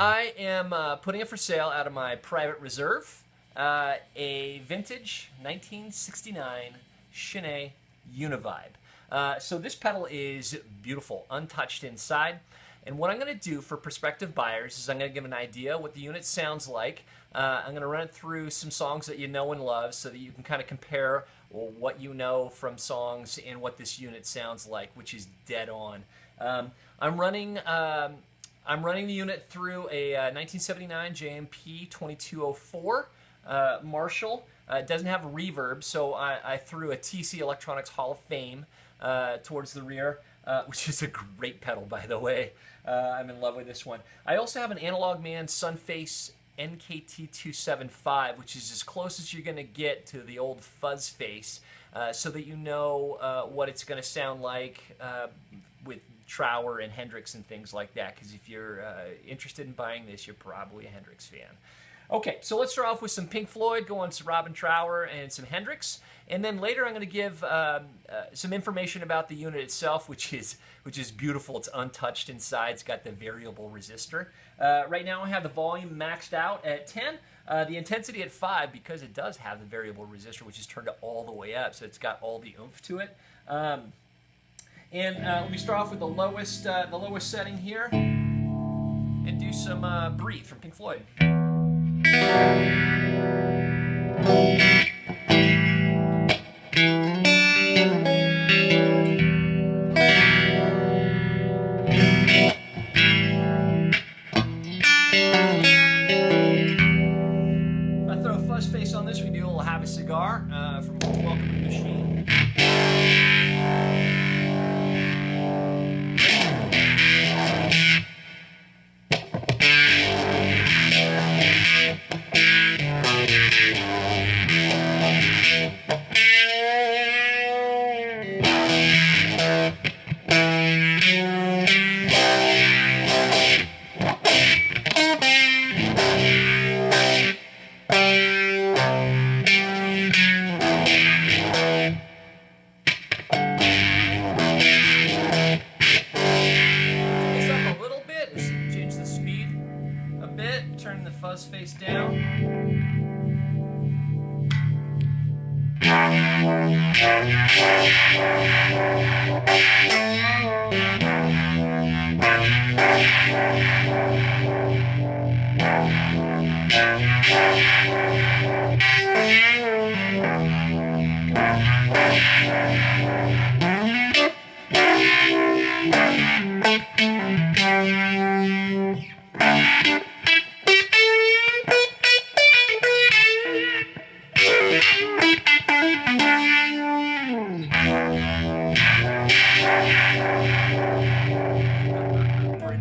I am putting it for sale out of my private reserve, a vintage 1969 Shin Ei Univibe. So this pedal is beautiful, untouched inside. And what I'm going to do for prospective buyers is I'm going to give an idea what the unit sounds like. I'm going to run it through some songs that you know and love so that you can kind of compare what you know from songs and what this unit sounds like, which is dead on. I'm running the unit through a 1979 JMP 2204 Marshall. It doesn't have reverb, so I threw a TC Electronics Hall of Fame towards the rear, which is a great pedal, by the way. I'm in love with this one. I also have an Analog Man Sunface NKT275, which is as close as you're going to get to the old fuzz face, so that you know what it's going to sound like with Trower and Hendrix and things like that, because if you're interested in buying this, you're probably a Hendrix fan. Okay, so let's start off with some Pink Floyd, go on to Robin Trower and some Hendrix, and then later I'm going to give some information about the unit itself, which is beautiful. It's untouched inside. It's got the variable resistor. Right now I have the volume maxed out at 10, the intensity at 5, because it does have the variable resistor, which is turned all the way up, so it's got all the oomph to it. Let me start off with the lowest setting here, and do some Breathe from Pink Floyd. If I throw a fuzz face on this, we can do a little Have a Cigar from Welcome to the Machine. Turn the fuzz face down.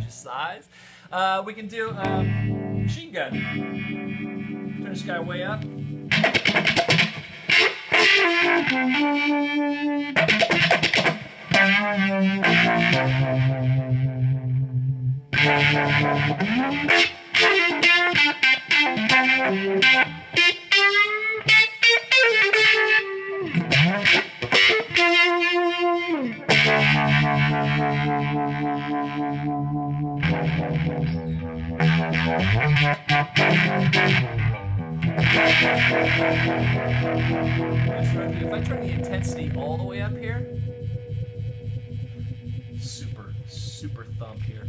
Size. We can do machine gun. Turn this guy way up. If I turn the intensity all the way up here, super thump here.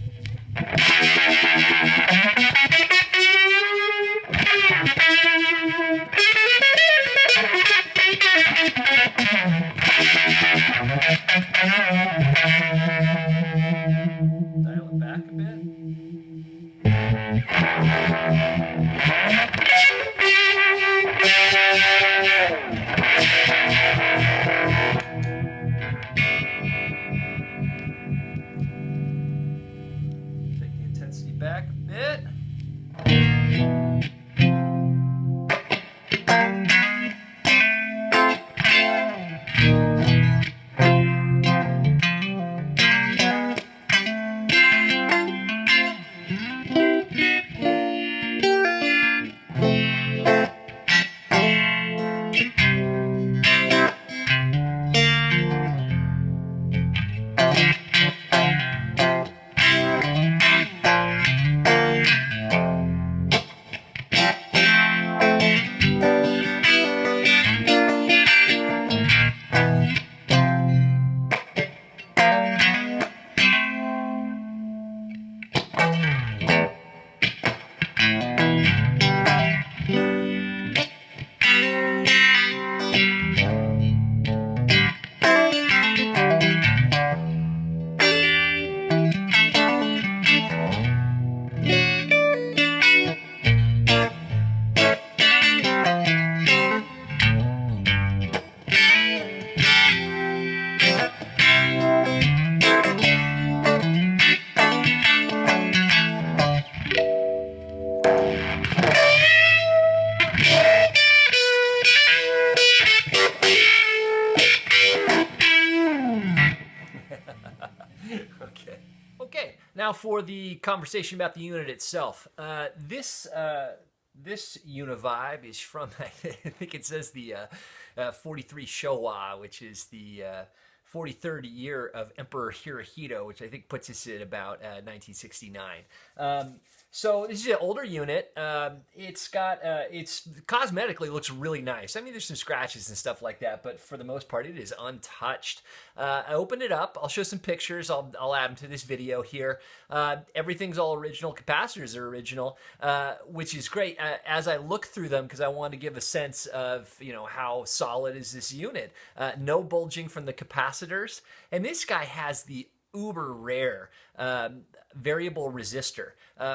Dial it back a bit. Take the intensity back a bit. Now for the conversation about the unit itself. This Univibe is from, I think it says the 43 Showa, which is the 43rd year of Emperor Hirohito, which I think puts us at about 1969. So this is an older unit. It's cosmetically looks really nice. I mean, there's some scratches and stuff like that, but for the most part, it is untouched. I opened it up. I'll show some pictures. I'll add them to this video here. Everything's all original. Capacitors are original, which is great. As I look through them, because I want to give a sense of how solid is this unit. No bulging from the capacitors, and this guy has the uber rare variable resistor,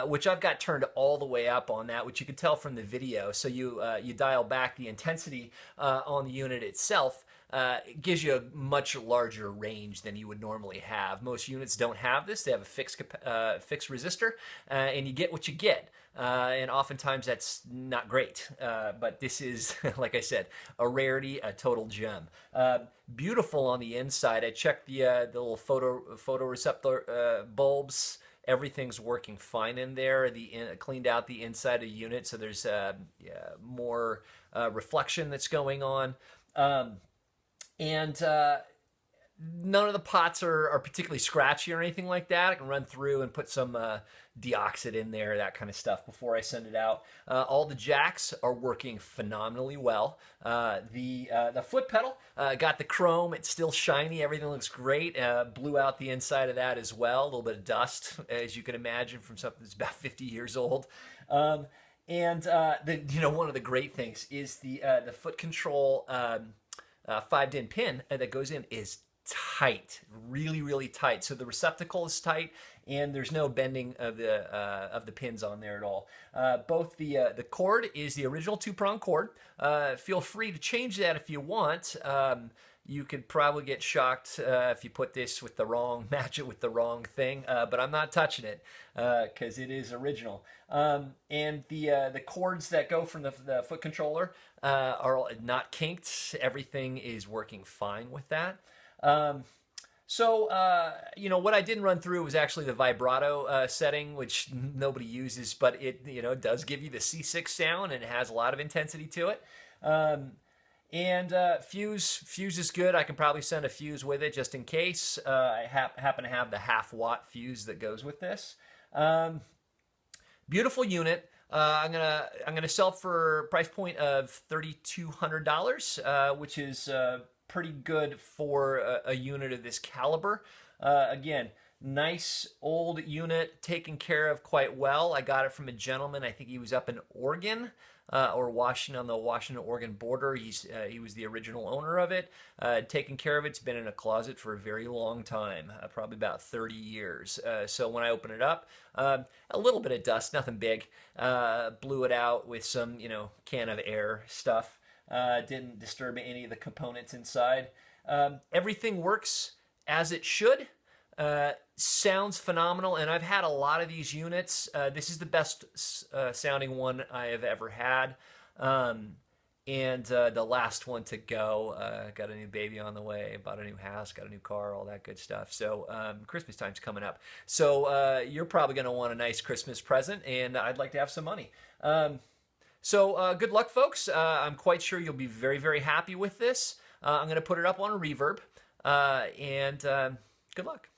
which I've got turned all the way up on that, which you can tell from the video. So you dial back the intensity on the unit itself. It gives you a much larger range than you would normally have. Most units don't have this. They have a fixed resistor, and you get what you get. And oftentimes that's not great. But this is, like I said, a rarity, a total gem. Beautiful on the inside. I checked the little photoreceptor bulbs. Everything's working fine in there. Cleaned out the inside of the unit, so there's more reflection that's going on. And none of the pots are particularly scratchy or anything like that. I can run through and put some deoxit in there, that kind of stuff, before I send it out. All the jacks are working phenomenally well. The foot pedal got the chrome. It's still shiny. Everything looks great. Blew out the inside of that as well. A little bit of dust, as you can imagine, from something that's about 50 years old. And one of the great things is the foot control 5-din pin that goes in is tight, really, really tight. So the receptacle is tight, and there's no bending of the pins on there at all. Both the cord is the original 2-prong cord. Feel free to change that if you want. You could probably get shocked if you put this with match it with the wrong thing, but I'm not touching it because it is original. And the cords that go from the foot controller are not kinked. Everything is working fine with that. What I didn't run through was actually the vibrato setting, which nobody uses, but it does give you the C6 sound, and it has a lot of intensity to it. Fuse is good. I can probably send a fuse with it just in case. I happen to have the 1/2 watt fuse that goes with this. Beautiful unit. I'm gonna sell for a price point of $3,200, which is pretty good for a unit of this caliber. Again, nice old unit, taken care of quite well. I got it from a gentleman. I think he was up in Oregon. Or Washington, on the Washington-Oregon border. He was the original owner of it. Taken care of it. It's been in a closet for a very long time, probably about 30 years. So when I open it up, a little bit of dust, nothing big. Blew it out with some, can of air stuff. Didn't disturb any of the components inside. Everything works as it should. Sounds phenomenal, and I've had a lot of these units. This is the best sounding one I have ever had, and the last one to go. Got a new baby on the way, bought a new house, got a new car, all that good stuff. So Christmas time's coming up, so you're probably going to want a nice Christmas present, and I'd like to have some money. So good luck, folks. I'm quite sure you'll be very, very happy with this. I'm going to put it up on a reverb, and good luck.